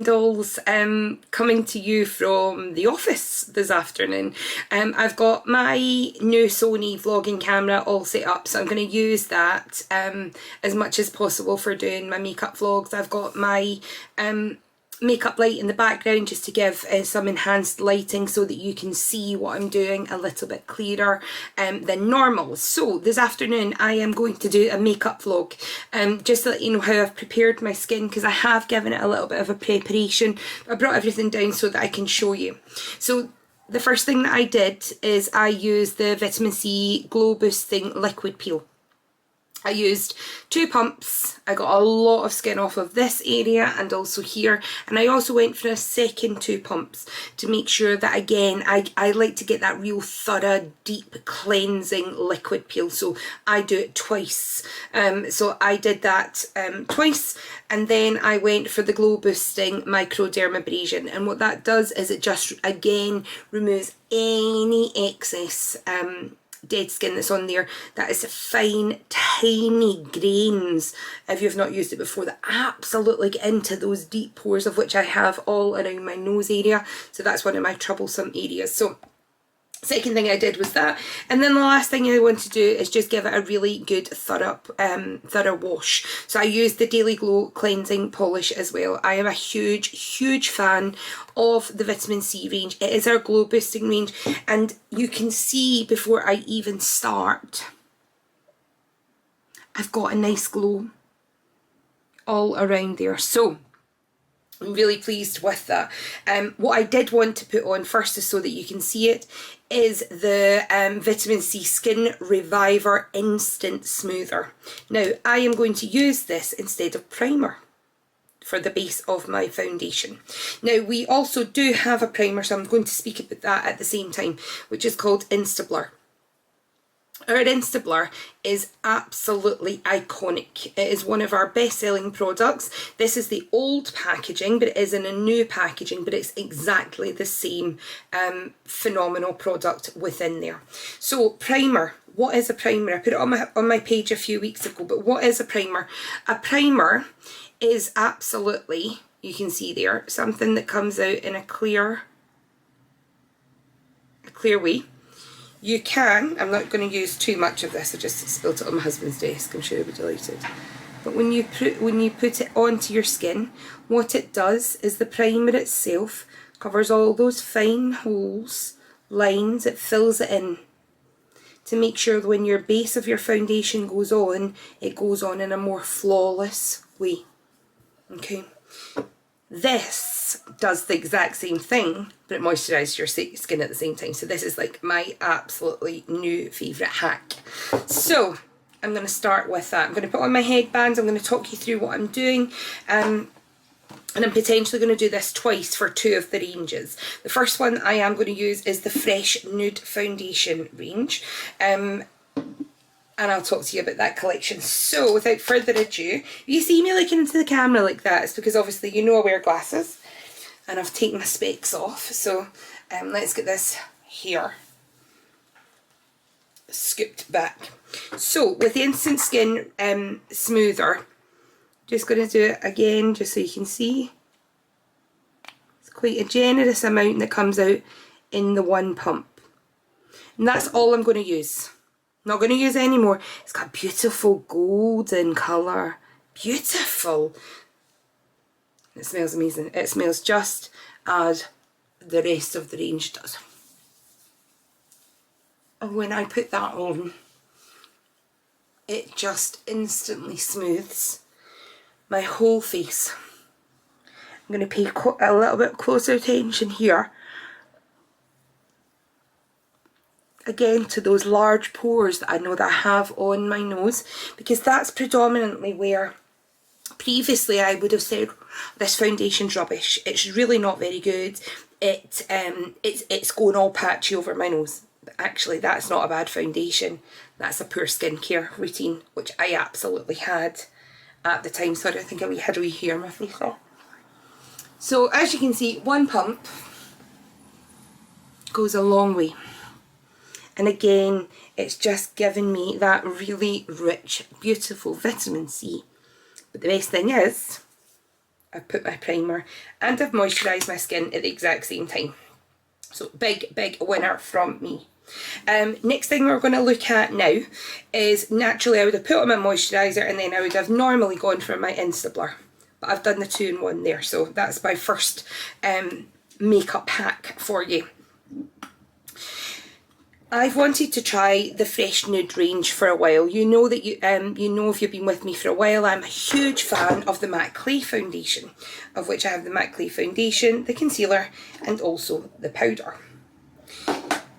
Candles coming to you from the office this afternoon. I've got my new Sony vlogging camera all set up, so I'm going to use that as much as possible for doing my makeup vlogs. I've got my makeup light in the background just to give some enhanced lighting so that you can see what I'm doing a little bit clearer than normal. So this afternoon I am going to do a makeup vlog just to let you know how I've prepared my skin, because I have given it a little bit of a preparation. I brought everything down so that I can show you. So the first thing that I did is I used the Vitamin C Glow Boosting Liquid Peel. I used 2 pumps. I got a lot of skin off of this area and also here, and I also went for a second 2 pumps to make sure that, again, I like to get that real thorough, deep cleansing liquid peel, so I do it twice. So I did that twice, and then I went for the Glow Boosting Microdermabrasion, and what that does is it just, again, removes any excess dead skin that's on there. That is fine, tiny grains, if you've not used it before, that absolutely get into those deep pores, of which I have all around my nose area, so that's one of my troublesome areas. So second thing I did was that, and then the last thing I want to do is just give it a really good thorough wash. So I used the Daily Glow cleansing polish as well. I am a huge fan of the vitamin C range. It is our glow boosting range, and you can see before I even start, I've got a nice glow all around there. So I'm really pleased with that. What I did want to put on first, is so that you can see it, is the Vitamin C Skin Reviver Instant Smoother. Now, I am going to use this instead of primer for the base of my foundation. Now, we also do have a primer, so I'm going to speak about that at the same time, which is called Insta Blur. Our Insta Blur is absolutely iconic. It is one of our best-selling products. This is the old packaging, but it is in a new packaging, but it's exactly the same phenomenal product within there. So, primer. What is a primer? I put it on my page a few weeks ago, but what is a primer? A primer is absolutely, you can see there, something that comes out in a clear way. You can, I'm not going to use too much of this, I just spilt it on my husband's desk, I'm sure he'll be delighted. But when you put it onto your skin, what it does is the primer itself covers all those fine holes, lines, it fills it in to make sure that when your base of your foundation goes on, it goes on in a more flawless way. Okay. This does the exact same thing, but it moisturises your skin at the same time. So this is like my absolutely new favourite hack. So I'm going to start with that. I'm going to put on my headbands. I'm going to talk you through what I'm doing. And I'm potentially going to do this twice for 2 of the ranges. The first one I am going to use is the Fresh Nude Foundation range. And I'll talk to you about that collection. So without further ado, if you see me looking into the camera like that, it's because obviously you know I wear glasses and I've taken my specs off. So let's get this here scooped back. So with the Instant Skin Smoother, just going to do it again just so you can see. It's quite a generous amount that comes out in the 1 pump. And that's all I'm going to use. Not going to use any more. It's got beautiful golden colour. Beautiful. It smells amazing. It smells just as the rest of the range does. And when I put that on, it just instantly smooths my whole face. I'm going to pay a little bit closer attention here. Again, to those large pores that I know that I have on my nose, because that's predominantly where previously I would have said this foundation's rubbish. It's really not very good. It's going all patchy over my nose. But actually, that's not a bad foundation. That's a poor skincare routine, which I absolutely had at the time. Sorry, I think I had a wee hair on my face there. So as you can see, 1 pump goes a long way. And again, it's just given me that really rich, beautiful vitamin C. But the best thing is, I've put my primer and I've moisturised my skin at the exact same time. So big winner from me. Next thing we're going to look at now is, naturally I would have put on my moisturiser and then I would have normally gone for my Insta Blur. But I've done the 2-in-1 there, so that's my first makeup hack for you. I've wanted to try the Fresh Nude range for a while. You know that you know if you've been with me for a while, I'm a huge fan of the Matte Clay foundation, of which I have the Matte Clay foundation, the concealer, and also the powder.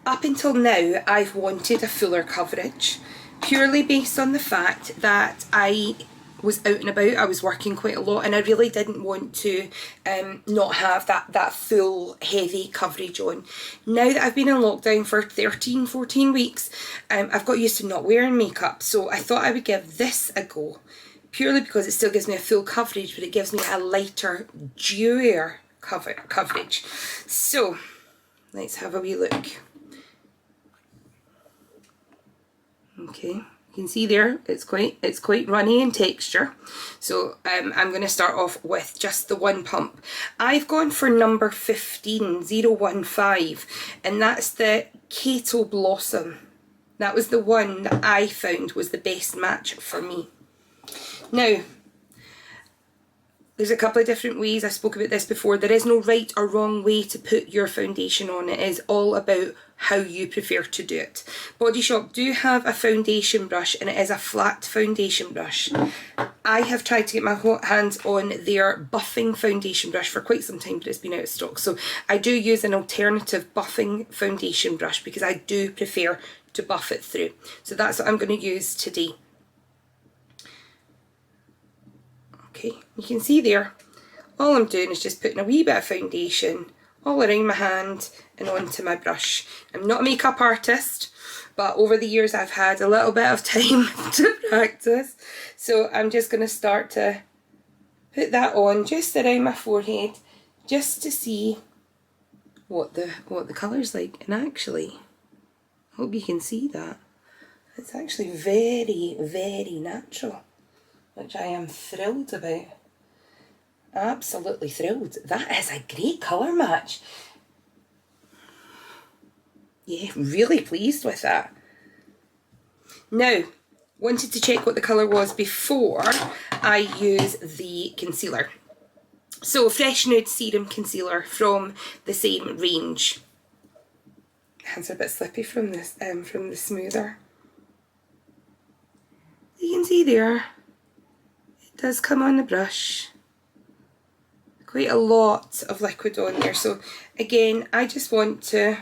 Up until now, I've wanted a fuller coverage, purely based on the fact that I was out and about, I was working quite a lot, and I really didn't want to not have that full heavy coverage on. Now that I've been in lockdown for 13-14 weeks, I've got used to not wearing makeup, so I thought I would give this a go, purely because it still gives me a full coverage, but it gives me a lighter, dewier coverage. So let's have a wee look. Okay. You can see there, it's quite runny in texture. So I'm going to start off with just the one pump. I've gone for number 15, 015, and that's the Keto Blossom. That was the one that I found was the best match for me. Now, there's a couple of different ways, I spoke about this before, there is no right or wrong way to put your foundation on. It is all about how you prefer to do it. Bodyshop do have a foundation brush, and it is a flat foundation brush. I have tried to get my hands on their buffing foundation brush for quite some time, but it's been out of stock. So I do use an alternative buffing foundation brush because I do prefer to buff it through. So that's what I'm going to use today. Okay, you can see there, all I'm doing is just putting a wee bit of foundation all around my hand and onto my brush. I'm not a makeup artist, but over the years I've had a little bit of time to practice. So I'm just going to start to put that on just around my forehead, just to see what the colour's like. And actually, I hope you can see that. It's actually very, very natural, which I am thrilled about. Absolutely thrilled. That is a great colour match. Yeah, really pleased with that. Now, wanted to check what the colour was before I use the concealer. So, Fresh Nude Serum Concealer from the same range. Hands are a bit slippy from this, from the smoother. You can see there, it does come on the brush. Quite a lot of liquid on there. So again, I just want to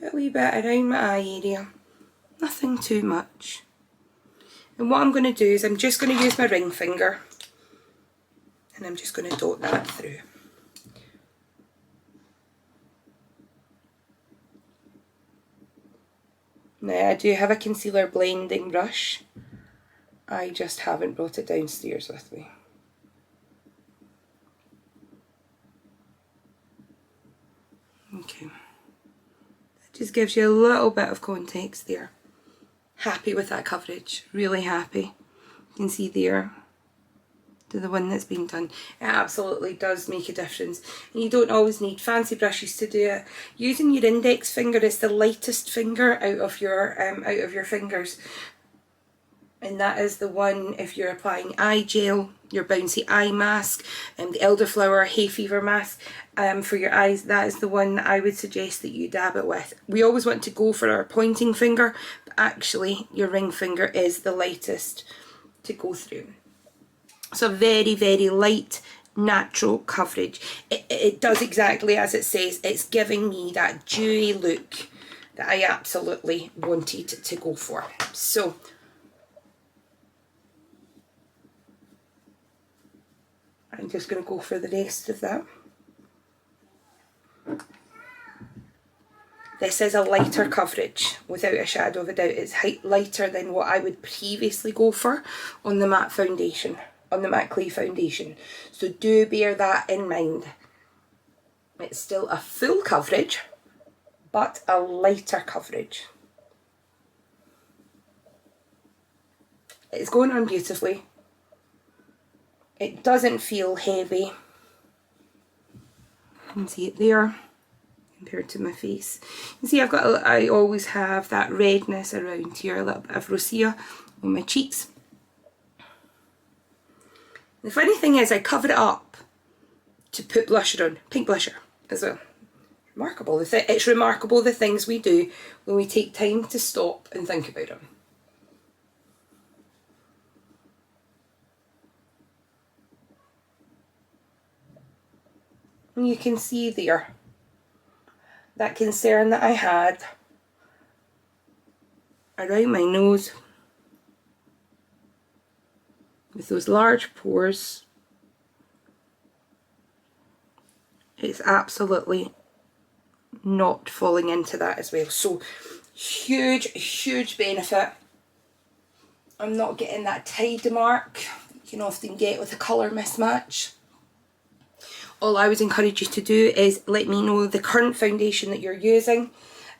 put a wee bit around my eye area. Nothing too much. And what I'm going to do is I'm just going to use my ring finger and I'm just going to dot that through. Now I do have a concealer blending brush. I just haven't brought it downstairs with me. Okay. That just gives you a little bit of context there. Happy with that coverage. Really happy. You can see there, to the one that's been done. It absolutely does make a difference. And you don't always need fancy brushes to do it. Using your index finger is the lightest finger out of your fingers. And that is the one, if you're applying eye gel, your bouncy eye mask, and the elderflower hay fever mask for your eyes, that is the one that I would suggest that you dab it with. We always want to go for our pointing finger, but actually your ring finger is the lightest to go through. So very, very light, natural coverage. It does exactly as it says. It's giving me that dewy look that I absolutely wanted to go for. So I'm just going to go for the rest of that. This is a lighter coverage, without a shadow of a doubt. It's lighter than what I would previously go for on the matte foundation, on the Matte Clay foundation. So do bear that in mind. It's still a full coverage, but a lighter coverage. It's going on beautifully. It doesn't feel heavy. You can see it there compared to my face. You see I always have that redness around here, a little bit of rosacea on my cheeks. The funny thing is I cover it up to put blusher on, pink blusher as well. Remarkable. It's remarkable the things we do when we take time to stop and think about them. And you can see there that concern that I had around my nose with those large pores. It's absolutely not falling into that as well. So huge benefit. I'm not getting that tide mark you can often get with a colour mismatch. All I would encourage you to do is let me know the current foundation that you're using.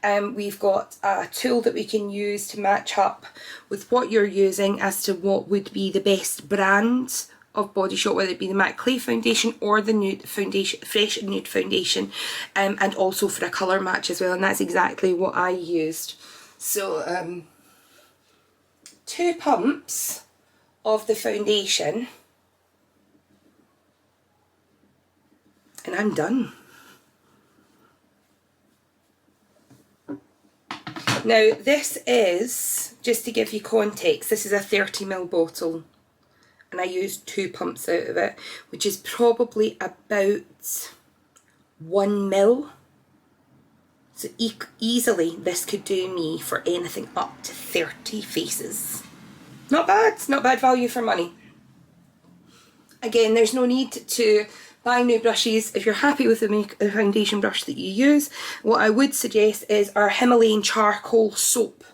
We've got a tool that we can use to match up with what you're using as to what would be the best brand of Body Shop, whether it be the matte clay foundation or the nude foundation, fresh nude foundation, and also for a colour match as well, and that's exactly what I used. So 2 pumps of the foundation and I'm done. Now this is, just to give you context, this is a 30ml bottle and I used 2 pumps out of it, which is probably about 1 ml. So easily this could do me for anything up to 30 faces. Not bad, it's not bad value for money. Again, there's no need to buy new brushes. If you're happy with the foundation brush that you use, what I would suggest is our Himalayan charcoal soap.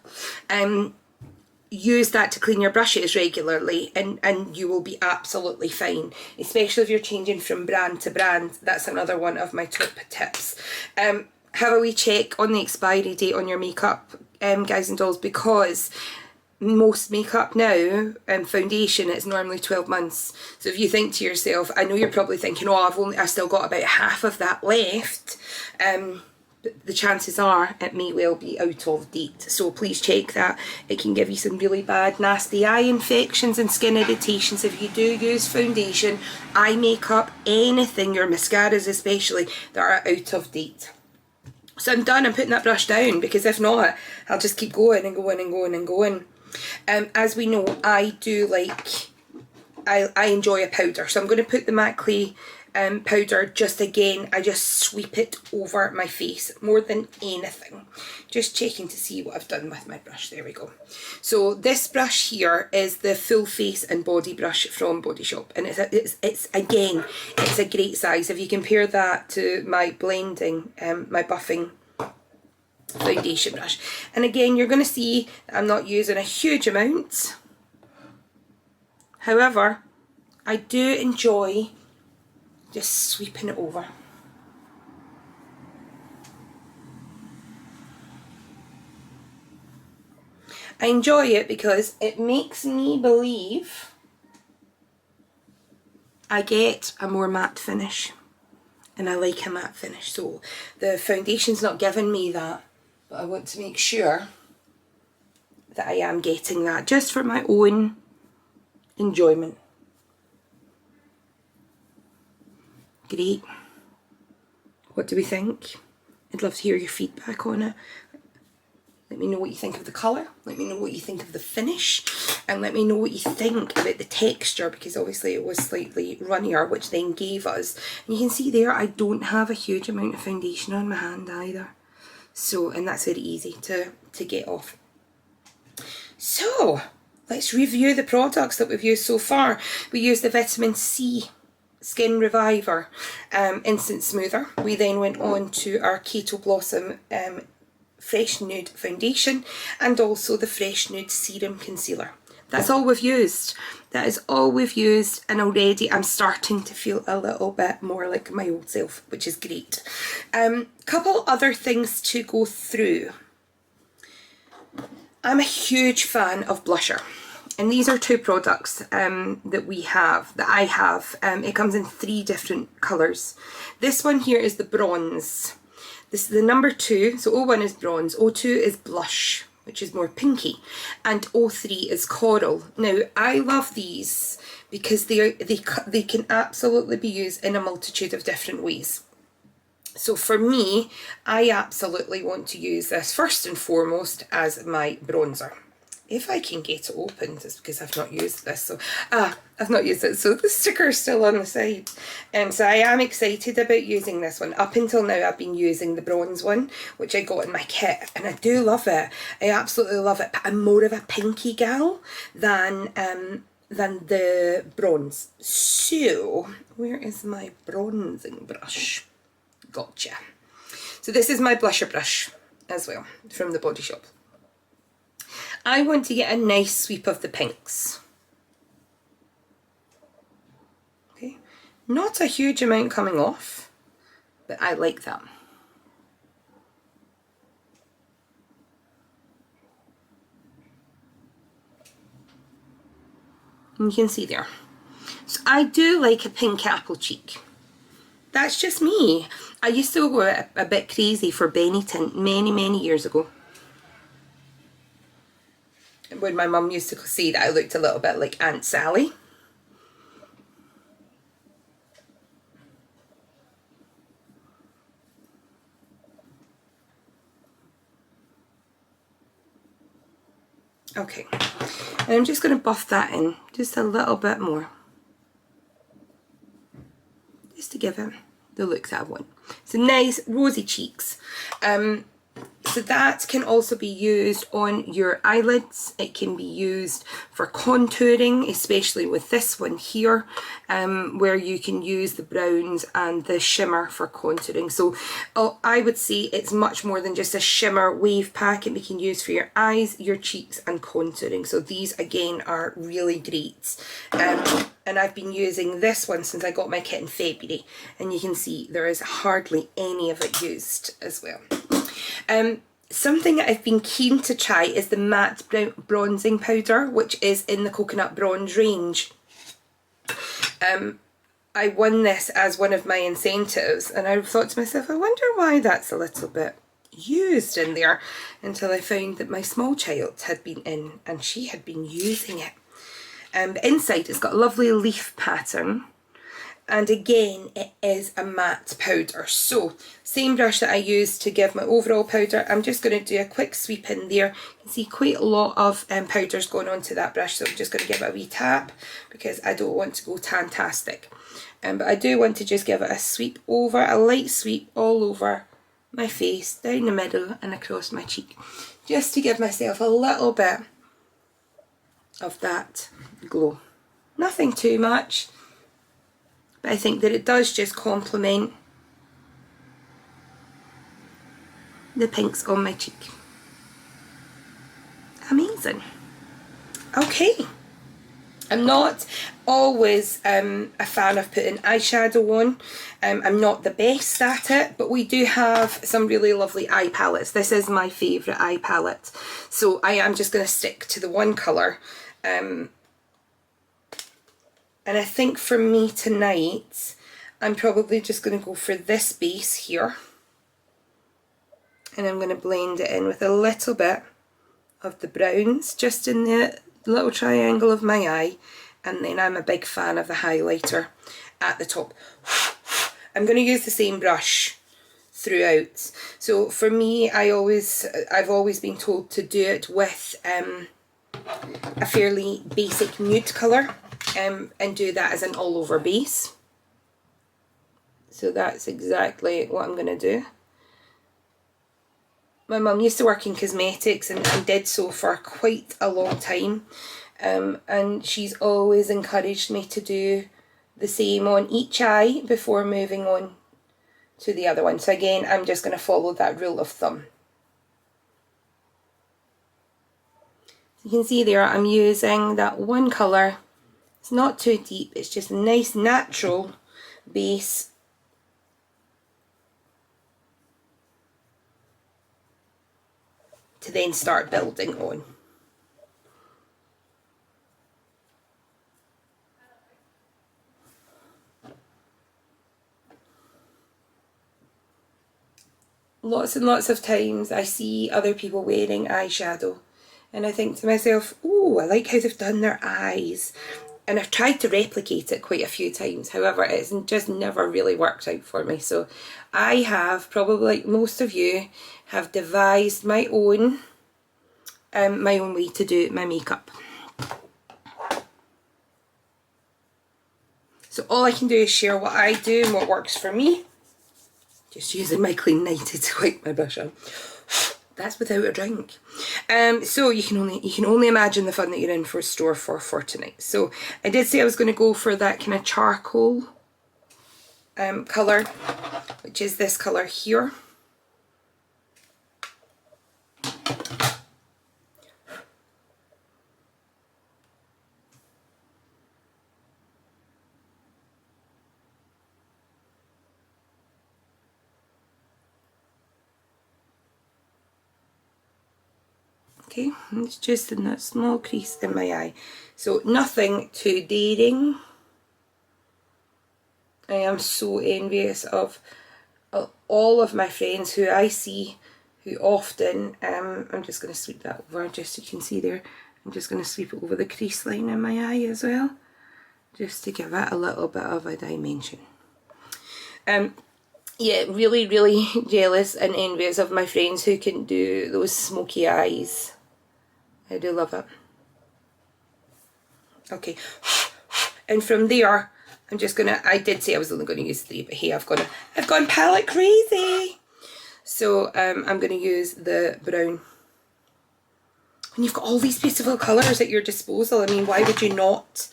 Use that to clean your brushes regularly and you will be absolutely fine, especially if you're changing from brand to brand. That's another one of my top tips. Have a wee check on the expiry date on your makeup, guys and dolls, because most makeup now, foundation, it's normally 12 months. So if you think to yourself, I know you're probably thinking, oh, I've still got about half of that left, but the chances are it may well be out of date. So please check that. It can give you some really bad, nasty eye infections and skin irritations if you do use foundation, eye makeup, anything, your mascaras especially, that are out of date. So I'm done. I'm putting that brush down, because if not, I'll just keep going and going and going and going. As we know, I enjoy a powder, so I'm going to put the matte clay powder, just again, I just sweep it over my face more than anything. Just checking to see what I've done with my brush. There we go. So this brush here is the full face and body brush from Body Shop, and it's again, it's a great size. If you compare that to my blending, my buffing foundation brush, and again you're going to see that I'm not using a huge amount. However, I do enjoy just sweeping it over. I enjoy it because it makes me believe I get a more matte finish, and I like a matte finish. So the foundation's not giving me that, but I want to make sure that I am getting that just for my own enjoyment. Great. What do we think? I'd love to hear your feedback on it. Let me know what you think of the colour, let me know what you think of the finish, and let me know what you think about the texture, because obviously it was slightly runnier, which then gave us, and you can see there I don't have a huge amount of foundation on my hand either. So, and that's very easy to get off. So, let's review the products that we've used so far. We used the Vitamin C Skin Reviver Instant Smoother. We then went on to our Keto Blossom Fresh Nude Foundation, and also the Fresh Nude Serum Concealer. That's all we've used. That is all we've used, and already I'm starting to feel a little bit more like my old self, which is great. Couple other things to go through. I'm a huge fan of blusher. And these are 2 products that I have. It comes in 3 different colours. This one here is the bronze. This is the number 2, so O1 is bronze, O2 is blush, which is more pinky, and O3 is coral. Now, I love these because they can absolutely be used in a multitude of different ways. So for me, I absolutely want to use this first and foremost as my bronzer. If I can get it opened, it's because I've not used this. So, I've not used it, so the sticker's still on the side. So I am excited about using this one. Up until now, I've been using the bronze one, which I got in my kit, and I do love it. I absolutely love it, but I'm more of a pinky gal than the bronze. So, where is my bronzing brush? Gotcha. So this is my blusher brush as well, from the Body Shop. I want to get a nice sweep of the pinks. Okay, not a huge amount coming off, but I like that. And you can see there. So I do like a pink apple cheek. That's just me. I used to go a bit crazy for Benny tint many years ago, when my mum used to say that I looked a little bit like Aunt Sally. Okay, and I'm just going to buff that in just a little bit more, just to give it the look that I want. So nice rosy cheeks. So that can also be used on your eyelids. It can be used for contouring, especially with this one here, where you can use the browns and the shimmer for contouring. So I would say it's much more than just a shimmer wave pack. It can be used for your eyes, your cheeks, and contouring. So these again are really great. And I've been using this one since I got my kit in February, and you can see there is hardly any of it used as well. Something that I've been keen to try is the matte bronzing powder, which is in the coconut bronze range. I won this as one of my incentives, and I thought to myself, I wonder why that's a little bit used in there, until I found that my small child had been in and she had been using it. But inside it's got a lovely leaf pattern, and again it is a matte powder. So same brush that I used to give my overall powder, I'm just going to do a quick sweep in there. You can see quite a lot of powders going onto that brush, so I'm just going to give it a wee tap because I don't want to go tantastic. But I do want to just give it a sweep over, a light sweep all over my face, down the middle and across my cheek, just to give myself a little bit of that glow. Nothing too much, but I think that it does just complement the pinks on my cheek. Amazing. Okay. I'm not always a fan of putting eyeshadow on. I'm not the best at it, but we do have some really lovely eye palettes. This is my favourite eye palette, so I am just going to stick to the one colour. And I think for me tonight, I'm probably just going to go for this base here. And I'm going to blend it in with a little bit of the browns, just in the little triangle of my eye. And then I'm a big fan of the highlighter at the top. I'm going to use the same brush throughout. So for me, I've always been told to do it with a fairly basic nude colour, and do that as an all over base. So that's exactly what I'm going to do. My mum used to work in cosmetics and did so for quite a long time, and she's always encouraged me to do the same on each eye before moving on to the other one. So again, I'm just going to follow that rule of thumb. You can see there I'm using that one colour. It's not too deep, it's just a nice natural base. To then start building on. lots and lots of times I see other people wearing eyeshadow and I think to myself, oh, I like how they've done their eyes. And I've tried to replicate it quite a few times. However, it's just never really worked out for me. So I have, probably like most of you, have devised my own way to do my makeup. So all I can do is share what I do and what works for me. Just using my clean nightie to wipe my brush on. That's without a drink. So you can only imagine the fun that you're in for store for tonight. So I did say I was going to go for that kind of charcoal colour, which is this colour here. Okay, and it's just in that small crease in my eye. So nothing too daring. I am so envious of all of my friends who I see who often, I'm just going to sweep that over just so you can see there. I'm just going to sweep it over the crease line in my eye as well, just to give it a little bit of a dimension. Yeah, really, really jealous and envious of my friends who can do those smoky eyes. I do love it. Okay, and from there, I'm just gonna, I did say I was only going to use 3, but hey, I've gone palette crazy. So I'm going to use the brown. When you've got all these beautiful colours at your disposal, I mean, why would you not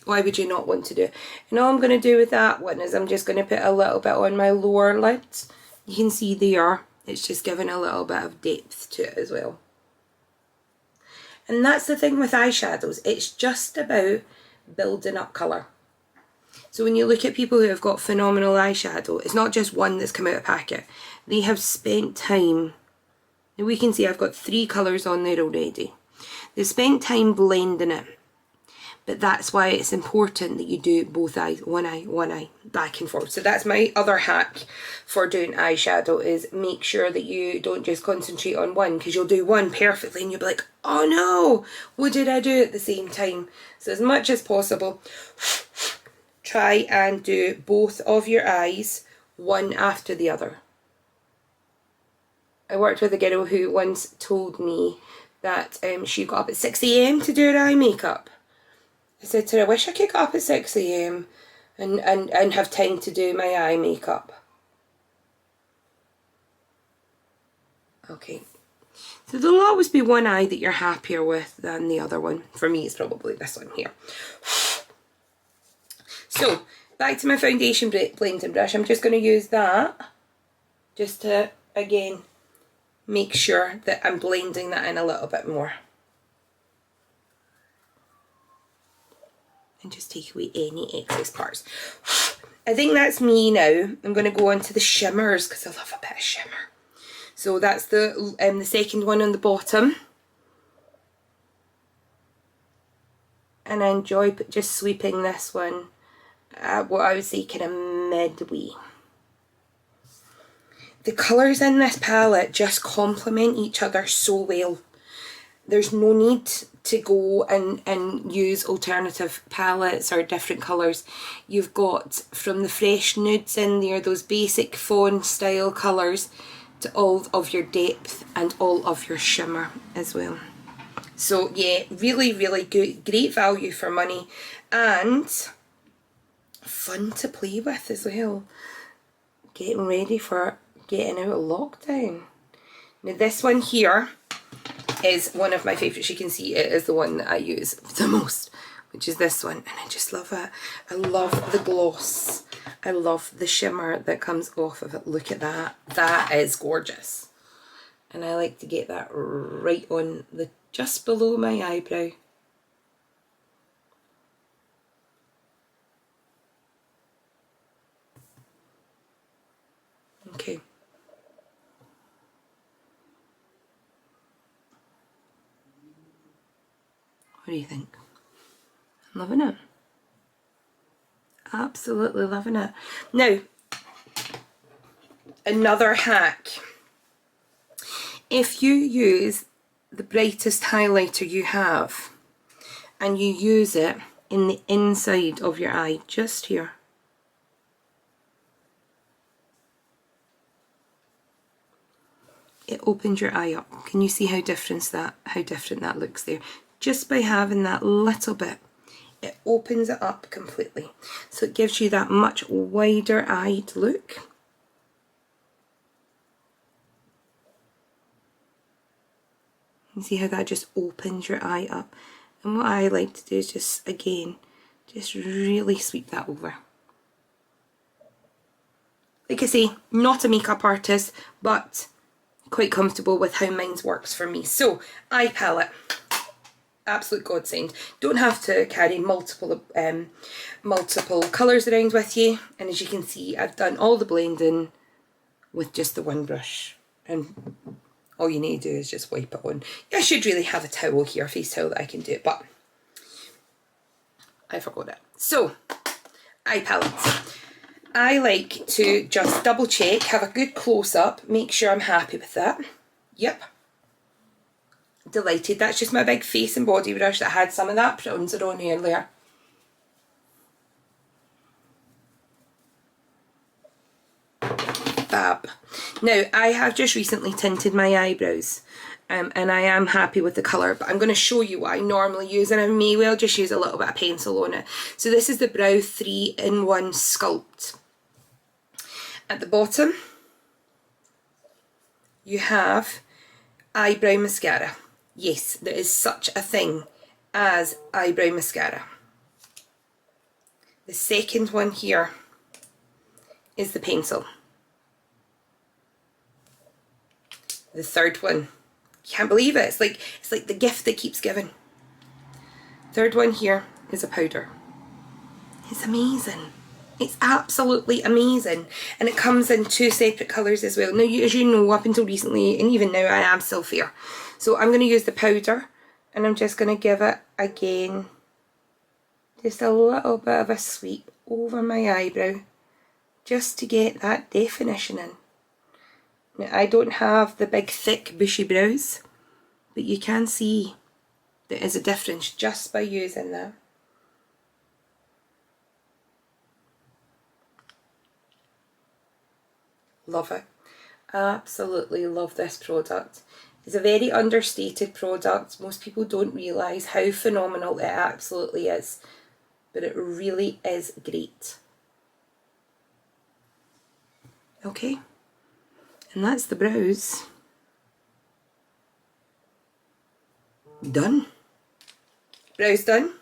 want to do it? And all I'm going to do with that one is I'm just going to put a little bit on my lower lid. You can see there, it's just giving a little bit of depth to it as well. And that's the thing with eyeshadows, it's just about building up colour. So when you look at people who have got phenomenal eyeshadow, it's not just one that's come out of packet. They have spent time, and we can see I've got 3 colours on there already. They've spent time blending it. But that's why it's important that you do both eyes, one eye, back and forth. So that's my other hack for doing eyeshadow, is make sure that you don't just concentrate on one, because you'll do one perfectly and you'll be like, oh no, what did I do at the same time? So as much as possible, try and do both of your eyes, one after the other. I worked with a girl who once told me that she got up at 6 AM to do her eye makeup. I said to her, I wish I could get up at 6 AM and have time to do my eye makeup. Okay, so there'll always be one eye that you're happier with than the other one. For me, it's probably this one here. So, back to my foundation blending brush. I'm just going to use that just to, again, make sure that I'm blending that in a little bit more. And just take away any excess parts. I think that's me now. I'm going to go on to the shimmers because I love a bit of shimmer. So that's the second one on the bottom. And I enjoy just sweeping this one at what I would say kind of midway. The colours in this palette just complement each other so well. There's no need to go and use alternative palettes or different colours. You've got from the fresh nudes in there, those basic fawn style colours, to all of your depth and all of your shimmer as well. So yeah, really, really good, great value for money and fun to play with as well. Getting ready for getting out of lockdown. Now this one here is one of my favourites. You can see it is the one that I use the most, which is this one, and I just love it. I love the gloss. I love the shimmer that comes off of it. Look at that. That is gorgeous. And I like to get that right on the just below my eyebrow. Okay. What do you think? Loving it. Absolutely loving it. Now, Another hack. If you use the brightest highlighter you have and you use it in the inside of your eye, just here, it opens your eye up. Can you see how different that looks there? Just by having that little bit, it opens it up completely. So it gives you that much wider eyed look. You see how that just opens your eye up? And what I like to do is just, again, just really sweep that over. Like I say, not a makeup artist, but quite comfortable with how mine works for me. So, eye palette, absolute godsend. Don't have to carry multiple colours around with you. And as you can see, I've done all the blending with just the one brush. And all you need to do is just wipe it on. I should really have a towel here, a face towel, that I can do it, but I forgot it. So, eye palettes. I like to just double check, have a good close up, make sure I'm happy with that. Yep. Delighted. That's just my big face and body brush that had some of that bronzer on earlier. Fab. Now, I have just recently tinted my eyebrows and I am happy with the colour, but I'm going to show you what I normally use, and I may well just use a little bit of pencil on it. So this is the Brow 3-in-1 Sculpt. At the bottom, you have eyebrow mascara. Yes, there is such a thing as eyebrow mascara. The second one here is the pencil. The third one, can't believe it, it's like the gift that keeps giving. Third one here is a powder. It's amazing. It's absolutely amazing. And it comes in 2 separate colours as well. Now, as you know, up until recently, and even now, I am still fair. So I'm going to use the powder, and I'm just going to give it, again, just a little bit of a sweep over my eyebrow, just to get that definition in. Now, I don't have the big, thick, bushy brows, but you can see there is a difference just by using that. Love it. Absolutely love this product. It's a very understated product. Most people don't realise how phenomenal it absolutely is, but it really is great. Okay, and that's the brows done. Brows done.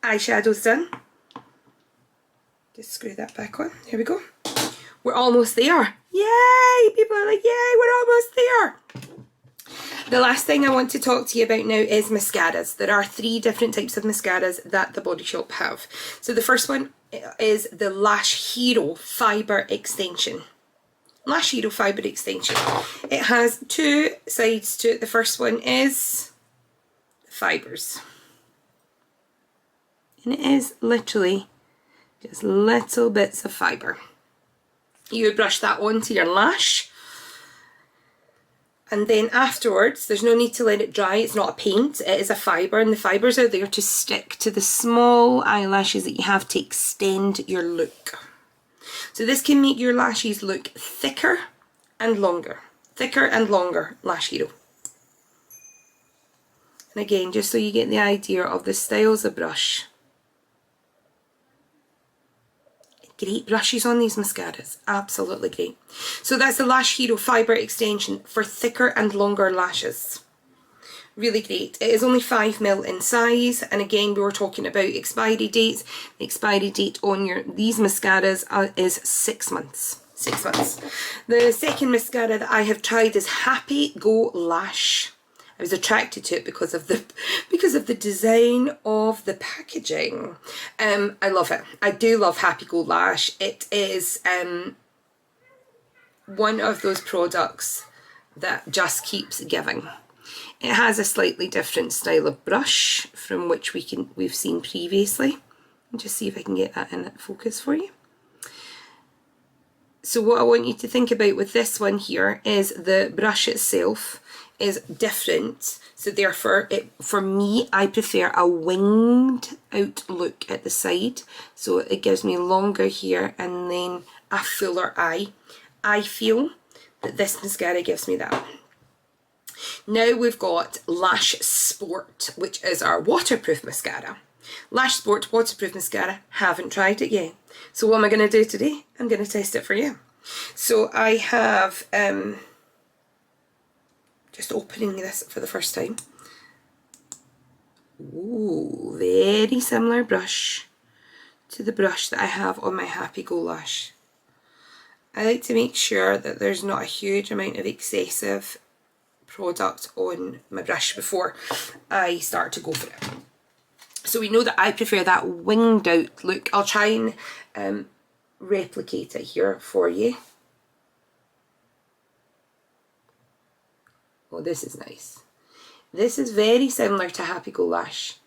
Eyeshadows done. Just screw that back on. Here we go. We're almost there. Yay! People are like, yay, we're almost there. The last thing I want to talk to you about now is mascaras. There are 3 different types of mascaras that the Body Shop have. So the first one is the Lash Hero Fibre Extension. Lash Hero Fibre Extension. It has 2 sides to it. The first one is fibres. And it is literally just little bits of fibre. You would brush that onto your lash, and then afterwards, there's no need to let it dry. It's not a paint, it is a fibre, and the fibres are there to stick to the small eyelashes that you have to extend your look. So this can make your lashes look thicker and longer. Thicker and longer Lash Hero. And again, just so you get the idea of the styles of brush. Great brushes on these mascaras, absolutely great. So that's the Lash Hero Fibre Extension for thicker and longer lashes. Really great. It is only 5mm in size, and again, we were talking about expiry dates. The expiry date on these mascaras is 6 months. 6 months. The second mascara that I have tried is Happy Go Lash. I was attracted to it because of the design of the packaging. I love it. I do love Happy Go Lash. It is one of those products that just keeps giving. It has a slightly different style of brush from which we've seen previously. I'll just see if I can get that in focus for you. So what I want you to think about with this one here is the brush itself is different. So therefore, for me, I prefer a winged out look at the side. So it gives me longer here and then a fuller eye. I feel that this mascara gives me that. Now we've got Lash Sport, which is our waterproof mascara. Lash Sport waterproof mascara, haven't tried it yet. So what am I going to do today? I'm going to test it for you. So I have, just opening this for the first time. Ooh, very similar brush to the brush that I have on my Happy Go Lash. I like to make sure that there's not a huge amount of excessive product on my brush before I start to go for it. So we know that I prefer that winged out look. I'll try and replicate it here for you. Oh, this is nice. This is very similar to Happy Go Lash,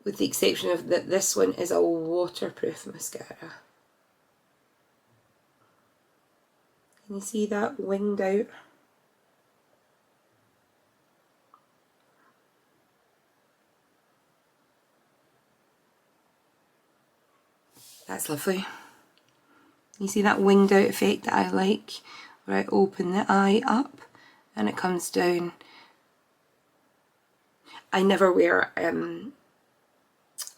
with the exception of that this one is a waterproof mascara. Can you see that winged out? That's lovely. You see that winged out effect that I like, where I open the eye up and it comes down. I never wear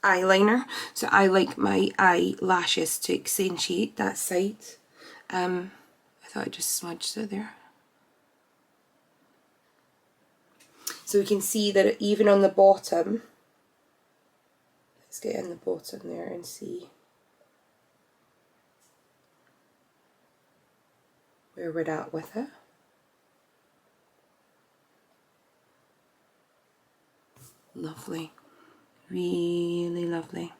eyeliner, so I like my eyelashes to accentuate that side. I thought I just smudged it there. So we can see that even on the bottom, let's get in the bottom there and see where we're at with it. Lovely, really lovely.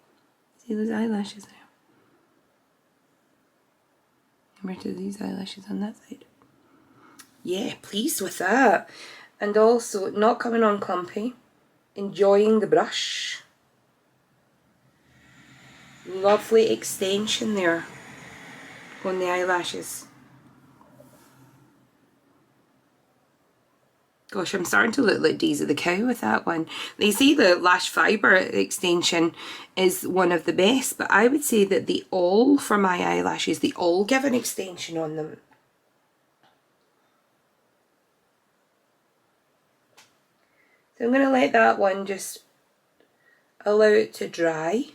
See those eyelashes there? Where do these eyelashes on that side? Yeah, pleased with that. And also not coming on clumpy, enjoying the brush. Lovely extension there on the eyelashes. Gosh, I'm starting to look like Daisy the Cow with that one. They say the lash fibre extension is one of the best, but I would say that the all for my eyelashes, they all give an extension on them. So I'm going to let that one just allow it to dry.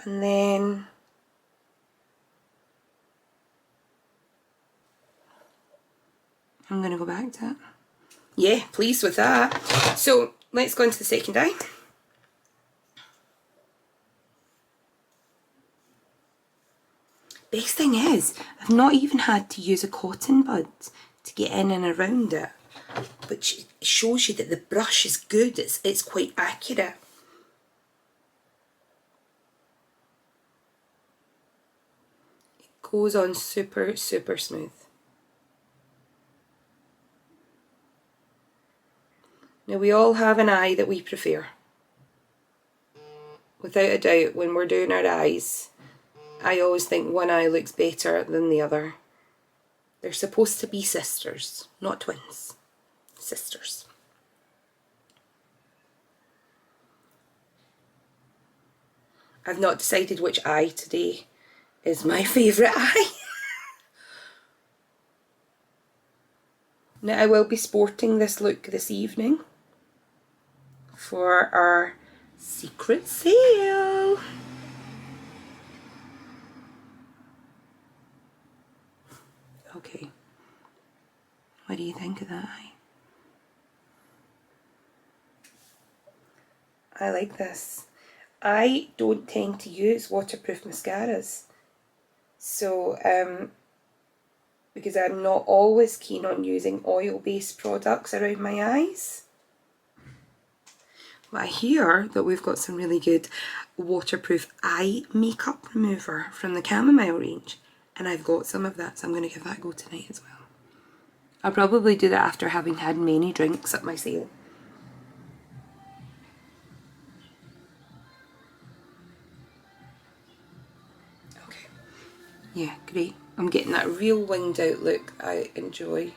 And then I'm going to go back to it. Yeah, pleased with that. So let's go into the second eye. Best thing is, I've not even had to use a cotton bud to get in and around it, which shows you that the brush is good. It's quite accurate. It goes on super, super smooth. Now we all have an eye that we prefer. Without a doubt, when we're doing our eyes, I always think one eye looks better than the other. They're supposed to be sisters, not twins. Sisters. I've not decided which eye today is my favourite eye. Now I will be sporting this look this evening for our secret sale. Okay, what do you think of that eye? I like this. I don't tend to use waterproof mascaras, so because I'm not always keen on using oil-based products around my eyes. But I hear that we've got some really good waterproof eye makeup remover from the Chamomile range, and I've got some of that, so I'm going to give that a go tonight as well. I'll probably do that after having had many drinks at my sale. Yeah, great. I'm getting that real winged out look I enjoy.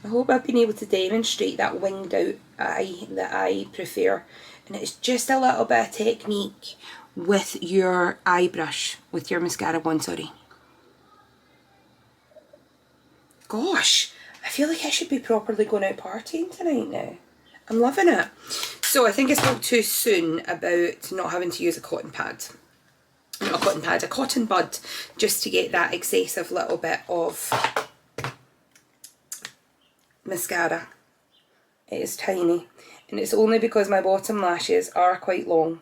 I hope I've been able to demonstrate that winged out eye that I prefer. And it's just a little bit of technique with your eye brush, with your mascara wand, sorry. Gosh, I feel like I should be properly going out partying tonight now. I'm loving it. So I think I spoke too soon about not having to use a cotton pad. Not a cotton pad, a cotton bud, just to get that excessive little bit of mascara. It is tiny, and it's only because my bottom lashes are quite long.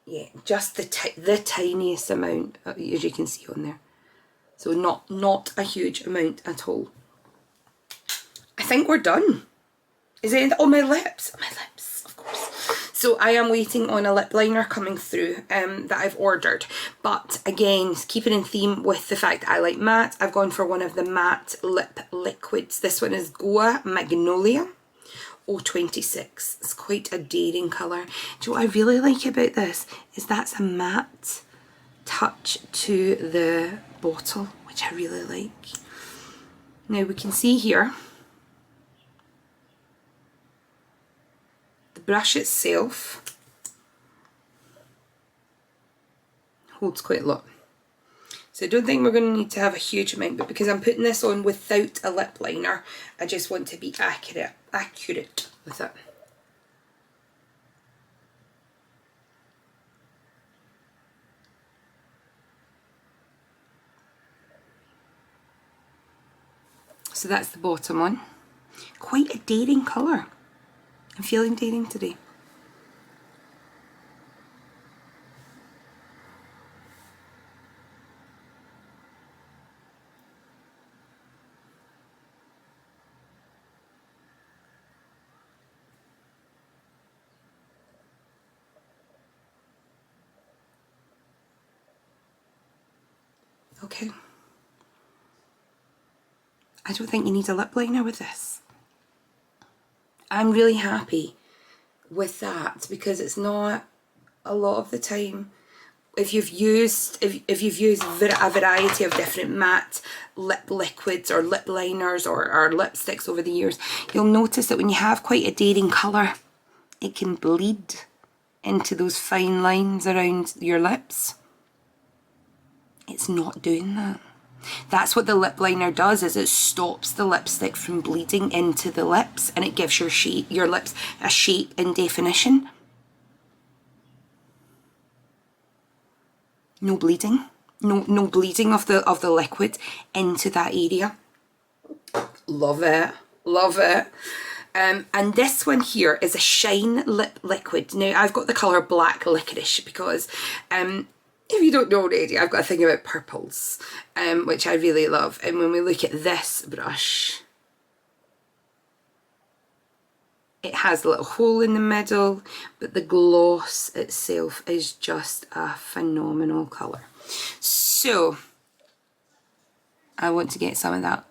Yeah, just the tiniest amount, as you can see on there. So not a huge amount at all. I think we're done. Is it on my lips? My lips, of course. So I am waiting on a lip liner coming through that I've ordered. But again, keeping in theme with the fact that I like matte, I've gone for one of the matte lip liquids. This one is Goa Magnolia 026. It's quite a daring colour. Do you know what I really like about this? Is that's a matte touch to the bottle, which I really like. Now we can see here, the brush itself holds quite a lot. So I don't think we're going to need to have a huge amount, but because I'm putting this on without a lip liner, I just want to be accurate with it. So that's the bottom one. Quite a daring colour. I'm feeling daring today. Okay. I don't think you need a lip liner with this. I'm really happy with that because it's not a lot of the time. If you've used a variety of different matte lip liquids or lip liners or lipsticks over the years, you'll notice that when you have quite a daring colour, it can bleed into those fine lines around your lips. It's not doing that. That's what the lip liner does, is it stops the lipstick from bleeding into the lips, and it gives your lips a shape and definition. No bleeding. No bleeding of the liquid into that area. Love it. Love it. And this one here is a Shine Lip Liquid. Now, I've got the colour Black Licorice because if you don't know already, I've got a thing about purples, which I really love. And when we look at this brush, it has a little hole in the middle, but the gloss itself is just a phenomenal colour. So, I want to get some of that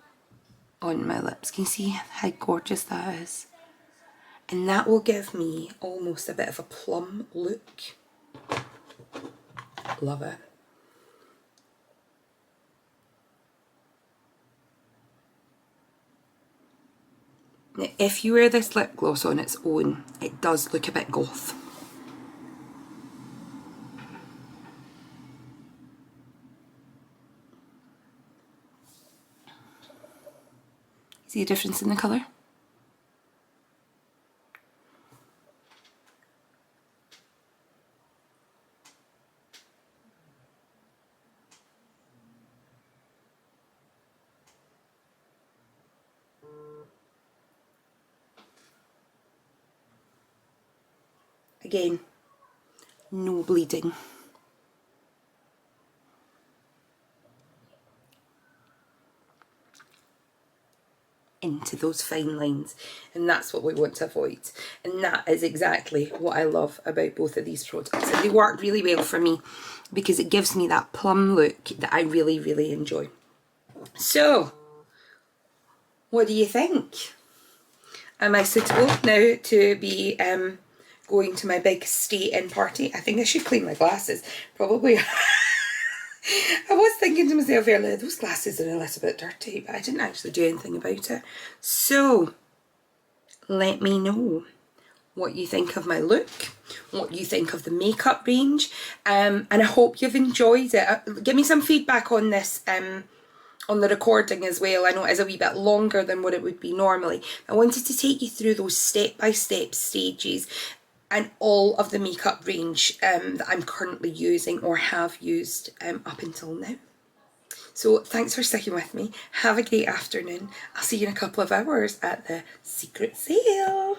on my lips. Can you see how gorgeous that is? And that will give me almost a bit of a plum look. Love it. Now, if you wear this lip gloss on its own, it does look a bit goth. See a difference in the colour? Again, no bleeding. Into those fine lines, and that's what we want to avoid, and that is exactly what I love about both of these products. And they work really well for me because it gives me that plum look that I really enjoy. So What do you think? Am I suitable now to be going to my big stay-in party? I think I should clean my glasses. Probably. I was thinking to myself earlier, those glasses are a little bit dirty, but I didn't actually do anything about it. So, let me know what you think of my look, what you think of the makeup range, and I hope you've enjoyed it. Give me some feedback on this, on the recording as well. I know it is a wee bit longer than what it would be normally. I wanted to take you through those step-by-step stages and all of the makeup range that I'm currently using or have used up until now. So thanks for sticking with me. Have a great afternoon. I'll see you in a couple of hours at the secret sale.